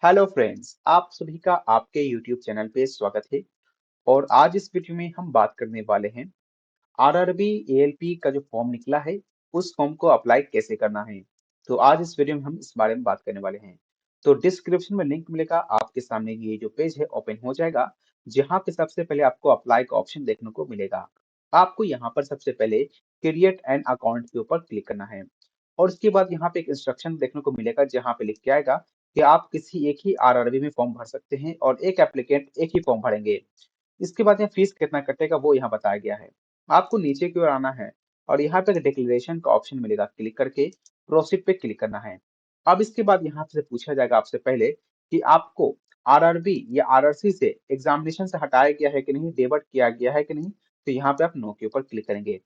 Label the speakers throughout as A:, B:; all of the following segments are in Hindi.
A: हेलो फ्रेंड्स, आप सभी का आपके यूट्यूब चैनल पे स्वागत है। और आज इस वीडियो में हम बात करने वाले हैं आरआरबी एएलपी का जो फॉर्म निकला है उस फॉर्म को अप्लाई कैसे करना है। तो आज इस वीडियो में हम इस बारे में बात करने वाले हैं। तो डिस्क्रिप्शन में लिंक मिलेगा, आपके सामने ये जो पेज है ओपन हो जाएगा, जहाँ पे सबसे पहले आपको अप्लाई का ऑप्शन देखने को मिलेगा। आपको यहाँ पर सबसे पहले क्रिएट एन अकाउंट के ऊपर क्लिक करना है और उसके बाद यहाँ पे एक इंस्ट्रक्शन देखने को मिलेगा जहाँ पे लिख के आएगा कि आप किसी एक ही आरआरबी में फॉर्म भर सकते हैं और एक एप्लीकेंट एक ही फॉर्म भरेंगे। इसके बाद यहाँ फीस कितना कटेगा वो यहाँ बताया गया है। आपको नीचे की ओर आना है और यहाँ पे डिक्लेरेशन का ऑप्शन मिलेगा, क्लिक करके प्रोसीड पे क्लिक करना है। अब इसके बाद यहाँ से पूछा जाएगा आपसे पहले कि आपको आरआरबी या आरआरसी से एग्जामिनेशन से हटाया गया है कि नहीं, डेबट किया गया है कि नहीं। तो यहाँ पे आप नो के ऊपर क्लिक करेंगे।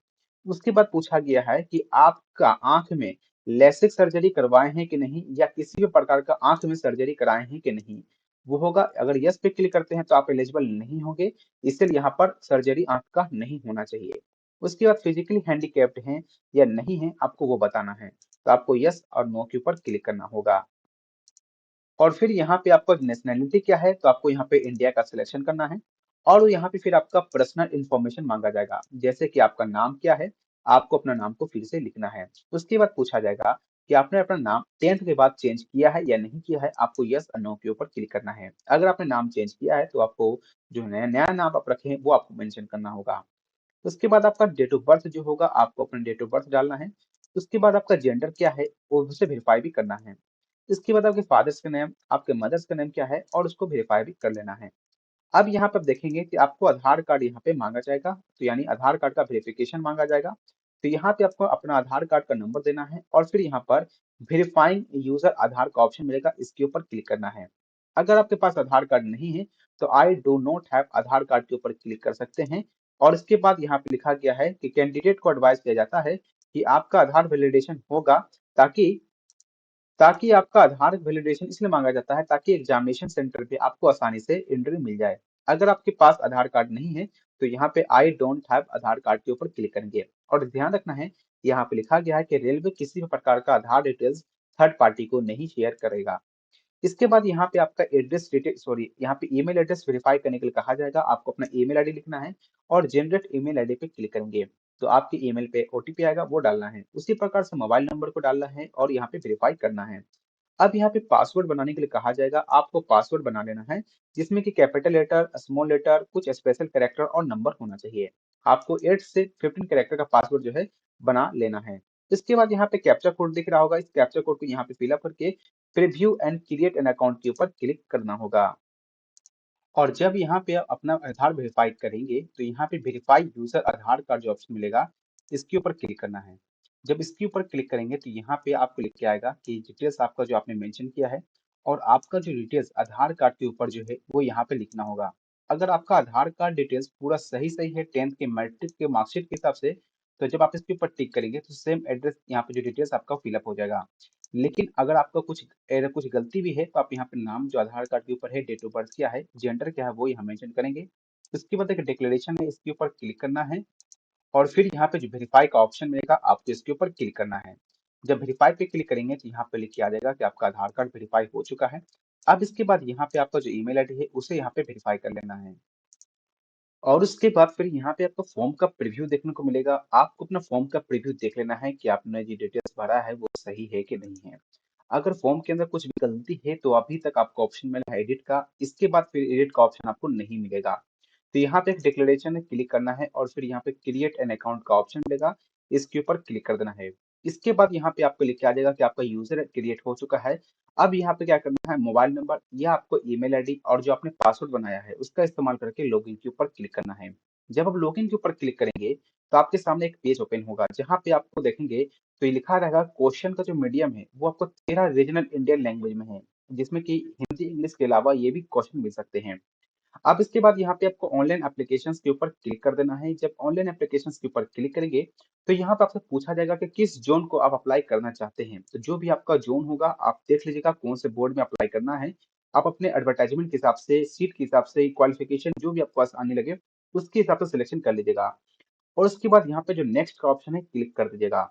A: उसके बाद पूछा गया है कि आपका आंख में लेसिक सर्जरी करवाए हैं कि नहीं, या किसी भी प्रकार का आंख में सर्जरी कराए हैं कि नहीं। वो होगा, अगर यस पे क्लिक करते हैं तो आप एलिजिबल नहीं होंगे, इसलिए यहाँ पर सर्जरी आंख का नहीं होना चाहिए। उसके बाद फिजिकली हैंडीकैप्ड हैं या नहीं है, आपको वो बताना है। तो आपको यस और नो के ऊपर क्लिक करना होगा। और फिर यहाँ पे आपका नेशनैलिटी क्या है, तो आपको यहाँ पे इंडिया का सिलेक्शन करना है। और यहाँ पे फिर आपका पर्सनल इंफॉर्मेशन मांगा जाएगा, जैसे कि आपका नाम क्या है, आपको अपना नाम को फिर से लिखना है। उसके बाद पूछा जाएगा कि आपने अपना नाम 10th के बाद चेंज किया है या नहीं किया है, आपको यस और नो के ऊपर क्लिक करना है। अगर आपने नाम चेंज किया है तो आपको जो नया नया नाम आप रखे हैं वो आपको मेंशन करना होगा। उसके बाद आपका डेट ऑफ बर्थ जो होगा, आपको अपना डेट ऑफ बर्थ डालना है। उसके बाद आपका जेंडर क्या है वो उसे वेरीफाई भी करना है। इसके बाद आपके फादर्स का नेम, आपके मदर्स का नेम क्या है और उसको वेरीफाई भी कर लेना है। अब यहाँ पर देखेंगे कि आपको आधार कार्ड यहाँ पे मांगा जाएगा, तो यानी आधार कार्ड का वेरिफिकेशन मांगा जाएगा। तो यहाँ पे आपको अपना आधार कार्ड का नंबर देना है और फिर यहाँ पर वेरीफाइंग यूजर आधार का ऑप्शन मिलेगा, इसके ऊपर क्लिक करना है। अगर आपके पास आधार कार्ड नहीं है तो I do not have Aadhaar card के ऊपर क्लिक कर सकते हैं। और इसके बाद यहाँ पे लिखा गया है कि कैंडिडेट को एडवाइस किया जाता है कि आपका आधार वैलिडेशन होगा, ताकि ताकि आपका आधार वैलिडेशन इसलिए मांगा जाता है ताकि एग्जामिनेशन सेंटर पे आपको आसानी से एंट्री मिल जाए। अगर आपके पास आधार कार्ड नहीं है तो यहाँ पे I don't have Aadhaar card के ऊपर क्लिक करेंगे। और ध्यान रखना है, यहाँ पे लिखा गया है कि रेलवे किसी भी प्रकार का आधार डिटेल्स थर्ड पार्टी को नहीं शेयर करेगा। इसके बाद यहाँ पे आपका एड्रेस डिटेल सॉरी यहाँ पे ईमेल एड्रेस वेरीफाई करने के लिए कहा जाएगा, आपको अपना ईमेल आईडी लिखना है और जनरेट ईमेल आईडी पे क्लिक करेंगे। तो आपके ईमेल पे ओटीपी आएगा, वो डालना है। उसी प्रकार से मोबाइल नंबर को डालना है और यहाँ पे वेरीफाई करना है। अब यहाँ पे पासवर्ड बनाने के लिए कहा जाएगा, आपको पासवर्ड बना लेना है जिसमें कि कैपिटल लेटर, स्मॉल लेटर, कुछ स्पेशल कैरेक्टर और नंबर होना चाहिए। आपको 8 से 15 कैरेक्टर का पासवर्ड जो है बना लेना है। इसके बाद यहाँ पे कैप्चा कोड दिख रहा होगा, इस कैप्चा कोड को यहाँ पे फिलअप करके preview and create an account के ऊपर क्लिक करना होगा। और जब यहाँ पे आप अपना आधार वेरीफाई करेंगे तो यहाँ पे वेरीफाई यूजर आधार कार्ड जो ऑप्शन मिलेगा, इसके ऊपर क्लिक करना है। जब इसके ऊपर क्लिक करेंगे तो यहाँ पे आपको लिख के आएगा कि डिटेल्स आपका जो आपने मेंशन किया है और आपका जो डिटेल्स आधार कार्ड के ऊपर जो है वो यहाँ पे लिखना होगा। अगर आपका आधार कार्ड डिटेल्स पूरा सही सही है 10th के मैट्रिक के मार्कशीट के हिसाब से, तो जब आप इसके ऊपर टिक करेंगे तो सेम एड्रेस यहाँ पे जो डिटेल्स आपका फिलअप हो जाएगा। लेकिन अगर आपका कुछ गलती भी है तो आप यहाँ पे नाम जो आधार कार्ड के ऊपर है, डेट ऑफ बर्थ क्या है, जेंडर क्या है, वो यहाँ मेंशन करेंगे। उसके बाद एक डिक्लेरेशन है, इसके ऊपर क्लिक करना है और फिर यहाँ पे जो वेरीफाई का ऑप्शन मिलेगा आपको इसके ऊपर क्लिक करना है। जब वेरीफाई पे क्लिक करेंगे तो यहाँ पे लिख के आ जाएगा कि आपका आधार कार्ड वेरीफाई हो चुका है। अब इसके बाद यहाँ पे आपका जो ईमेल आईडी है उसे यहाँ पे वेरीफाई कर लेना है। और उसके बाद फिर यहाँ पे आपको फॉर्म का प्रीव्यू देखने को मिलेगा। आपको अपना फॉर्म का प्रीव्यू देख लेना है कि आपने जो डिटेल्स भरा है वो सही है कि नहीं है। अगर फॉर्म के अंदर कुछ भी गलती है तो अभी तक आपको ऑप्शन मिला है एडिट का, इसके बाद फिर एडिट का ऑप्शन आपको नहीं मिलेगा। तो यहाँ पे एक डिक्लेरेशन है, क्लिक करना है और फिर यहाँ पे क्रिएट एन अकाउंट का ऑप्शन मिलेगा, इसके ऊपर क्लिक कर देना है। इसके बाद यहाँ पे आपको लिख के आ जाएगा कि आपका यूजर क्रिएट हो चुका है। अब यहाँ पे क्या करना है, मोबाइल नंबर या आपको ईमेल आईडी और जो आपने पासवर्ड बनाया है उसका इस्तेमाल करके लॉगिन के ऊपर क्लिक करना है। जब आप लॉगिन के ऊपर क्लिक करेंगे तो आपके सामने एक पेज ओपन होगा, जहाँ पे आपको देखेंगे तो ये लिखा रहेगा क्वेश्चन का जो मीडियम है वो आपको 13 रीजनल इंडियन लैंग्वेज में है, जिसमें कि हिंदी इंग्लिश के अलावा ये भी क्वेश्चन मिल सकते हैं। अब इसके बाद यहाँ पे आपको ऑनलाइन एप्लीकेशंस के ऊपर क्लिक कर देना है। जब ऑनलाइन एप्लीकेशंस के ऊपर क्लिक करेंगे तो यहाँ पे आपसे पूछा जाएगा कि किस जोन को आप अप्लाई करना चाहते हैं। तो जो भी आपका जोन होगा आप देख लीजिएगा कौन से बोर्ड में अप्लाई करना है। आप अपने एडवर्टाइजमेंट के हिसाब से, सीट के हिसाब से, क्वालिफिकेशन जो भी आपको पास आने लगे उसके हिसाब से सिलेक्शन कर लीजिएगा। और उसके बाद यहाँ पे जो नेक्स्ट का ऑप्शन है क्लिक कर दीजिएगा।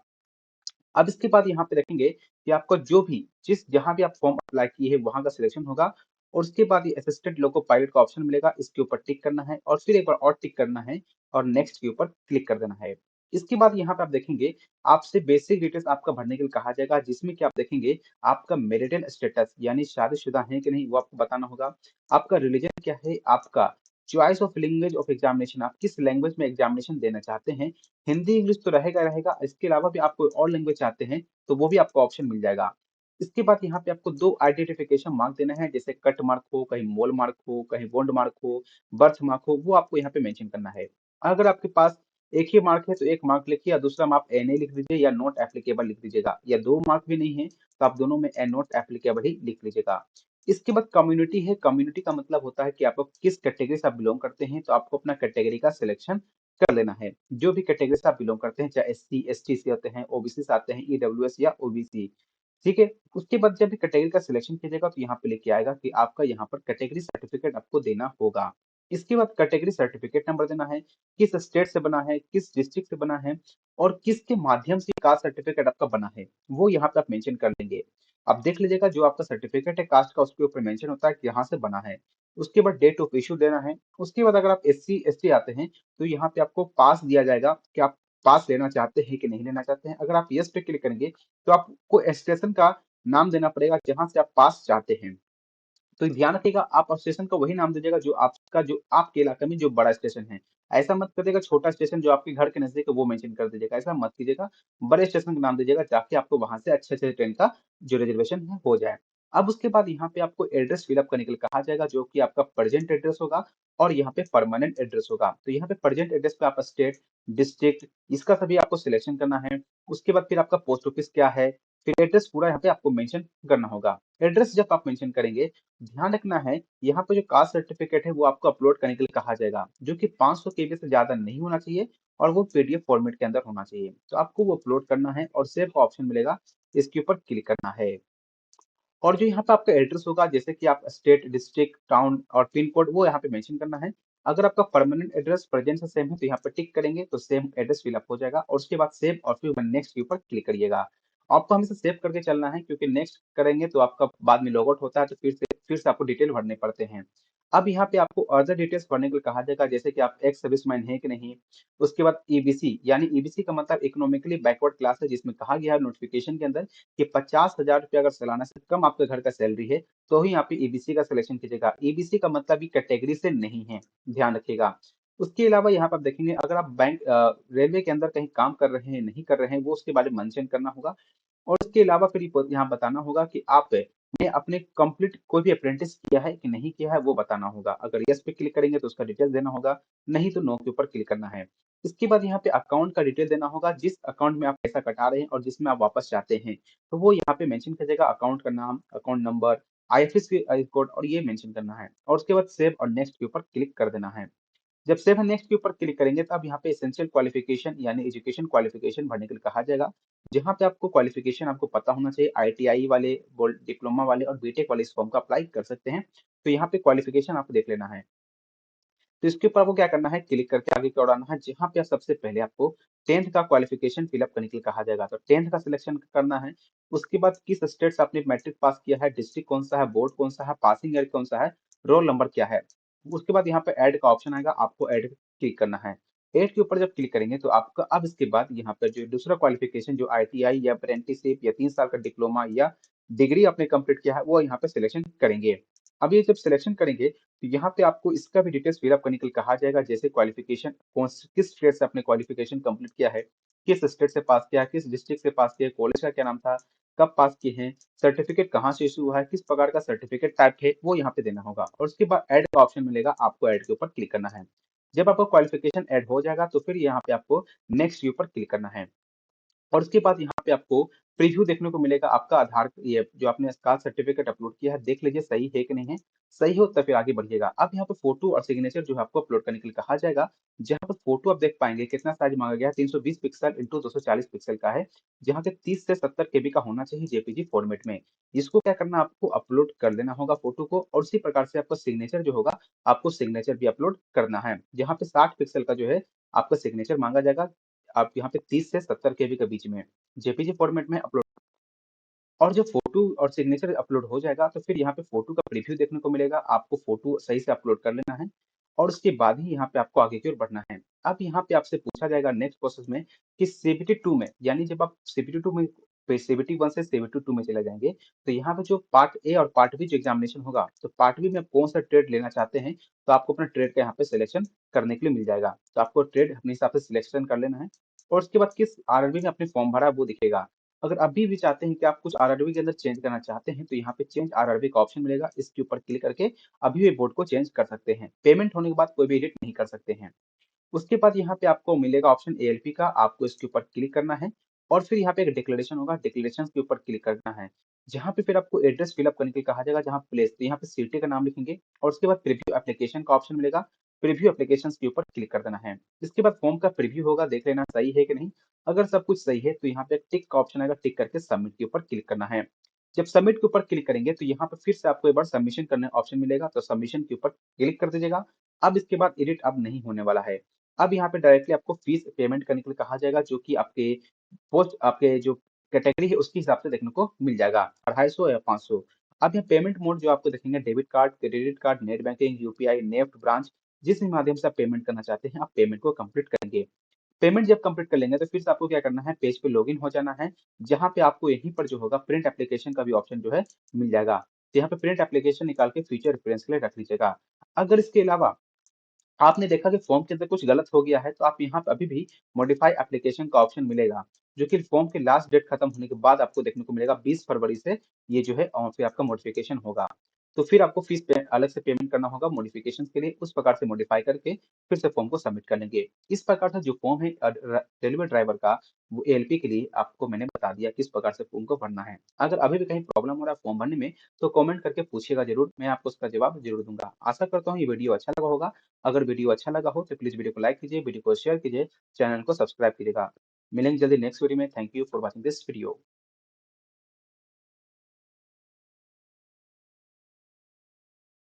A: अब इसके बाद यहाँ पे देखेंगे कि आपका जो भी जिस जहाँ भी आप फॉर्म अप्लाई किए हैं वहां का सिलेक्शन होगा और उसके बाद ये असिस्टेंट लोको पायलट का ऑप्शन मिलेगा, इसके ऊपर टिक करना है और फिर एक बार और टिक करना है और नेक्स्ट के ऊपर क्लिक कर देना है। इसके बाद यहाँ पे आप देखेंगे आपसे बेसिक डिटेल्स आपका भरने के लिए कहा जाएगा, जिसमें कि आप देखेंगे आपका मैरिटल स्टेटस यानी शादीशुदा है कि नहीं वो आपको बताना होगा, आपका रिलीजन क्या है, आपका choice of language of examination आप किस लैंग्वेज में एग्जामिनेशन देना चाहते हैं, हिंदी इंग्लिश तो रहेगा रहेगा, इसके अलावा भी आप कोई और लैंग्वेज चाहते हैं तो वो भी आपको ऑप्शन मिल जाएगा। इसके बाद यहाँ पे आपको 2 आइडेंटिफिकेशन मार्क देना है, जैसे कट मार्क हो, कहीं मोल मार्क हो, कहीं बॉन्ड मार्क हो, बर्थ मार्क हो, वो आपको यहाँ पे मेंशन करना है। अगर आपके पास एक ही मार्क है तो एक मार्क लिखिए या दूसरा आप एनए लिख दीजिए या नॉट एप्लीकेबल लिख दीजिएगा, या 2 मार्क भी नहीं है तो आप दोनों में ए नॉट एप्लीकेबल ही लिख लीजिएगा। इसके बाद कम्युनिटी है, कम्युनिटी का मतलब होता है कि आप लोग किस कैटेगरी से आप बिलोंग करते हैं, तो आपको अपना कैटेगरी का सिलेक्शन कर लेना है। जो भी कैटेगरी से आप बिलोंग करते हैं, चाहे एससी, एसटी से आते हैं, ओबीसी से आते हैं, ईडब्ल्यूएस या ओबीसी, ठीक है। उसके बाद जब भी कैटेगरी का सिलेक्शन कीजिएगा तो यहाँ पे लेके आएगा कि आपका यहाँ पर कैटेगरी सर्टिफिकेट आपको देना होगा। इसके बाद कैटेगरी सर्टिफिकेट नंबर देना है, किस स्टेट से बना है, किस डिस्ट्रिक्ट से बना है और किसके माध्यम से कास्ट सर्टिफिकेट आपका बना है, वो यहाँ पे आप मेंशन कर लेंगे। अब देख लीजिएगा जो आपका सर्टिफिकेट है कास्ट का उसके ऊपर मेंशन होता है कि यहाँ से बना है। उसके बाद डेट ऑफ इशू देना है। उसके बाद अगर आप एससी एसटी आते हैं तो यहाँ पे आपको पास दिया जाएगा कि आप पास लेना चाहते हैं कि नहीं लेना चाहते हैं। अगर आप यस पे क्लिक करेंगे तो आपको स्टेशन का नाम देना पड़ेगा जहां से आप पास चाहते हैं। तो ध्यान रखिएगा आप स्टेशन का वही नाम दीजिएगा जो आपके इलाके में जो बड़ा स्टेशन है। ऐसा मत करिएगा छोटा स्टेशन जो आपके घर के नजदीक है वो मेंशन कर दीजिएगा, ऐसा मत कीजिएगा। बड़े स्टेशन का नाम दीजिएगा ताकि आपको वहां से अच्छे अच्छे ट्रेन का जो रिजर्वेशन है हो जाए। अब उसके बाद यहाँ पे आपको एड्रेस फिलअप करने के लिए कहा जाएगा, जो कि आपका प्रेजेंट एड्रेस होगा और यहाँ पे परमानेंट एड्रेस होगा। तो यहाँ पे प्रेजेंट एड्रेस पे आप स्टेट, डिस्ट्रिक्ट, इसका सभी आपको सिलेक्शन करना है। उसके बाद फिर आपका पोस्ट ऑफिस क्या है, फिर एड्रेस पूरा यहाँ पे आपको मेंशन करना होगा। एड्रेस जब आप मेंशन करेंगे, ध्यान रखना है यहाँ पे जो कास्ट सर्टिफिकेट है वो आपको अपलोड करने के लिए कहा जाएगा, जो कि 500 केबी से ज्यादा नहीं होना चाहिए और वो पीडीएफ फॉर्मेट के अंदर होना चाहिए। तो आपको वो अपलोड करना है और सेव का ऑप्शन मिलेगा, इसके ऊपर क्लिक करना है। और जो यहाँ पे आपका एड्रेस होगा, जैसे कि आप स्टेट, डिस्ट्रिक्ट, टाउन और पिन कोड, वो यहाँ पे मेंशन करना है। अगर आपका परमानेंट एड्रेस प्रेजेंट से सेम है तो यहाँ पे टिक करेंगे तो सेम एड्रेस फिलअप हो जाएगा और उसके बाद सेव और फिर नेक्स्ट के ऊपर क्लिक करिएगा। आपको हमेशा सेव करके चलना है क्योंकि नेक्स्ट करेंगे तो आपका बाद में लॉग आउट होता है तो फिर से आपको डिटेल भरने पड़ते हैं। अब यहाँ पे आपको अदर डिटेल्स भरने के लिए कहा जाएगा, जैसे कि आप एक्स सर्विसमैन है कि नहीं। उसके बाद ईबीसी, यानी ईबीसी का मतलब इकोनॉमिकली बैकवर्ड क्लास है, जिसमें कहा गया है नोटिफिकेशन के अंदर कि 50,000 रुपया अगर सालाना से कम आपके घर का सैलरी है तो ही यहाँ पे ईबीसी का सिलेक्शन कीजिएगा। ईबीसी का मतलब भी कैटेगरी से नहीं है, ध्यान रखिएगा। उसके अलावा यहाँ पर आप देखेंगे अगर आप रेलवे के अंदर कहीं काम कर रहे हैं नहीं कर रहे हैं वो उसके बारे में मेंशन करना होगा। और इसके अलावा फिर यहाँ बताना होगा कि आपने अपने कंप्लीट कोई भी अप्रेंटिस किया है कि नहीं किया है वो बताना होगा। अगर यस पे क्लिक करेंगे तो उसका डिटेल देना होगा, नहीं तो नो के ऊपर क्लिक करना है। इसके बाद यहाँ पे अकाउंट का डिटेल देना होगा, जिस अकाउंट में आप पैसा कटा रहे हैं और जिसमें आप वापस चाहते हैं तो वो यहाँ पे मेंशन कीजिएगा, अकाउंट का नाम, अकाउंट नंबर, आईएफएससी कोड और ये मेंशन करना है और उसके बाद सेव और नेक्स्ट के ऊपर क्लिक कर देना है। जब सेव एंड नेक्स्ट के ऊपर क्लिक करेंगे तब यहाँ पे एसेंशियल क्वालिफिकेशन यानी एजुकेशन क्वालिफिकेशन भरने के लिए कहा जाएगा, जहाँ पे आपको क्वालिफिकेशन आपको पता होना चाहिए। आईटीआई वाले, गोल्ड डिप्लोमा वाले और बीटेक वाले इस फॉर्म का अप्लाई कर सकते हैं। तो यहाँ पे क्वालिफिकेशन आपको देख लेना है। तो इसके ऊपर आपको क्या करना है, क्लिक करके आगे क्या उड़ाना है, जहाँ पे सबसे पहले आपको 10th का क्वालिफिकेशन फिलअप करने के लिए कहा जाएगा। तो 10th का सिलेक्शन करना है। उसके बाद किस स्टेट से आपने मैट्रिक पास किया है, डिस्ट्रिक्ट कौन सा है, बोर्ड कौन सा है, पासिंग ईयर कौन सा है, रोल नंबर क्या है। उसके बाद यहाँ पे ऐड का ऑप्शन आएगा, आपको ऐड क्लिक करना है। ऐड के ऊपर जब क्लिक करेंगे तो आपका अब इसके बाद यहाँ पर जो दूसरा क्वालिफिकेशन जो आईटीआई या अप्रेंटिसशिप या 3 साल का डिप्लोमा या डिग्री आपने कंप्लीट किया है वो यहाँ पे सिलेक्शन करेंगे। अब ये जब सिलेक्शन करेंगे तो यहाँ पे आपको इसका भी डिटेल्स फिलअप करने के लिए कहा जाएगा, जैसे क्वालिफिकेशन किस स्टेट से आपने क्वालिफिकेशन कंप्लीट किया है, किस स्टेट से पास किया है, किस डिस्ट्रिक्ट से पास किया है, कॉलेज का क्या नाम था, कब पास किए हैं, सर्टिफिकेट कहाँ से इशू हुआ है, किस प्रकार का सर्टिफिकेट टाइप है वो यहाँ पे देना होगा और उसके बाद ऐड का ऑप्शन मिलेगा, आपको ऐड के ऊपर क्लिक करना है। जब आपका क्वालिफिकेशन ऐड हो जाएगा तो फिर यहाँ पे आपको नेक्स्ट के ऊपर क्लिक करना है और उसके बाद यहाँ पे आपको प्रीव्यू देखने को मिलेगा। आपका आधार ये जो आपने कास्ट सर्टिफिकेट अपलोड किया है देख लीजिए सही है कि नहीं है। सही हो तो फिर आगे बढ़िएगा। अब यहाँ पे फोटो और सिग्नेचर जो है आपको अपलोड करने के लिए कहा जाएगा। जहाँ पे फोटो आप देख पाएंगे कितना साइज मांगा गया है, 320 पिक्सल इंटू 240 पिक्सल का है, जहाँ के 30 से 70 केबी का होना चाहिए जेपीजी फॉर्मेट में। इसको क्या करना, आपको अपलोड कर देना होगा फोटो को और उसी प्रकार से आपका सिग्नेचर जो होगा आपको सिग्नेचर भी अपलोड करना है, जहाँ पे 60 पिक्सल का जो है आपका सिग्नेचर मांगा जाएगा। आप यहाँ पे 30 से 70 केबी के बीच में जेपीजी फॉर्मेट में अपलोड। और जब फ़ोटो और सिग्नेचर अपलोड हो जाएगा, तो फिर यहाँ पे फ़ोटो का प्रीव्यू देखने को मिलेगा। आपको फ़ोटो सही से अपलोड कर लेना है और उसके बाद ही यहाँ पे आपको आगे की ओर बढ़ना है। अब यहाँ पे आपसे पूछा जाएगा नेक्स्ट प्रोसेस में कि सीबीटी 2 में, यानी जब आप सीबीटी 2 में सीबीटी 1 से सीबीटी 2 में चले जाएँगे, तो यहाँ पे जो पार्ट ए और पार्ट बी जो एग्ज़ामिनेशन होगा, तो पार्ट बी में आप कौन-सा ट्रेड लेना चाहते हैं, तो आपको अपना ट्रेड का यहाँ पे सिलेक्शन करने के लिए मिल जाएगा। तो आपको ट्रेड अपने हिसाब से सिलेक्शन कर लेना है और उसके बाद किस आरआरबी में आपने फॉर्म भरा वो दिखेगा। अगर अभी भी चाहते हैं कि आप कुछ आरआरबी के अंदर चेंज करना चाहते हैं, तो यहाँ पे चेंज आरआरबी का ऑप्शन मिलेगा। इसके ऊपर क्लिक करके अभी भी बोर्ड को चेंज कर सकते हैं। पेमेंट होने के बाद कोई भी एडिट नहीं कर सकते हैं। उसके बाद यहाँ पे आपको मिलेगा ऑप्शन एएलपी का, आपको इसके ऊपर क्लिक करना है और फिर यहाँ पे एक डिक्लेरेशन होगा, डिक्लेरेशन के ऊपर क्लिक करना है। जहाँ पे फिर आपको एड्रेस फिल अप करने के लिए कहा जाएगा, जहाँ प्लेस, तो यहाँ पे सिटी का नाम लिखेंगे और उसके बाद प्रीव्यू एप्लीकेशन का ऑप्शन मिलेगा। प्रीव्यू एप्लीकेशंस के ऊपर क्लिक कर देना है। इसके बाद फॉर्म का प्रीव्यू होगा, देख लेना सही है कि नहीं। अगर सब कुछ सही है, तो यहाँ पे एक टिक का ऑप्शन आएगा, टिक करके सबमिट के ऊपर क्लिक करना है। जब सबमिट के ऊपर क्लिक करेंगे, तो यहाँ पे फिर से आपको एक बार सबमिशन करने ऑप्शन मिलेगा, तो सबमिशन के ऊपर क्लिक कर दीजिएगा। अब इसके बाद एडिट अब नहीं होने वाला है। अब यहाँ पे डायरेक्टली आपको फीस पेमेंट करने के लिए कहा जाएगा, जो कि आपके पोस्ट आपके जो कैटेगरी है उसके हिसाब से देखने को मिल जाएगा, 250 या 500। अब यहाँ पेमेंट मोड जो आपको देखेंगे, debit card, credit card, net banking, UPI, NEFT, branch, जिस भी माध्यम से आप पेमेंट करना चाहते हैं, आप पेमेंट को कंप्लीट करेंगे। पेमेंट जब कंप्लीट कर लेंगे, तो फिर से आपको क्या करना है, पेज पे लॉगिन हो जाना है, जहाँ पे आपको यहीं पर जो होगा प्रिंट एप्लीकेशन का भी ऑप्शन जो है मिल जाएगा। तो यहाँ पे प्रिंट एप्लीकेशन निकाल के फ्यूचर रेफरेंस के लिए रख लीजिएगा। अगर इसके अलावा आपने देखा कि फॉर्म के अंदर कुछ गलत हो गया है, तो आप यहाँ पे अभी भी मॉडिफाई एप्लीकेशन का ऑप्शन मिलेगा, जो कि फॉर्म के लास्ट डेट खत्म होने के बाद आपको देखने को मिलेगा। 20 फरवरी से ये जो है फिर आपका मॉडिफिकेशन होगा। तो फिर आपको फीस पे अलग से पेमेंट करना होगा मॉडिफिकेशन के लिए, उस प्रकार से मॉडिफाई करके फिर से फॉर्म को सबमिट कर लेंगे। इस प्रकार से जो फॉर्म है रेलवे ड्राइवर का, वो एएलपी के लिए आपको मैंने बता दिया किस प्रकार से फॉर्म को भरना है। अगर अभी भी कहीं प्रॉब्लम हो रहा है फॉर्म भरने में, तो कमेंट करके पूछिएगा जरूर, मैं आपको उसका जवाब जरूर दूंगा। आशा करता हूँ ये वीडियो अच्छा लगा होगा। अगर वीडियो अच्छा लगा हो, तो प्लीज़ वीडियो को लाइक कीजिए, वीडियो को शेयर कीजिए, चैनल को सब्सक्राइब कीजिएगा। मिलेंगे जल्दी नेक्स्ट वीडियो में। Thank you for watching this video.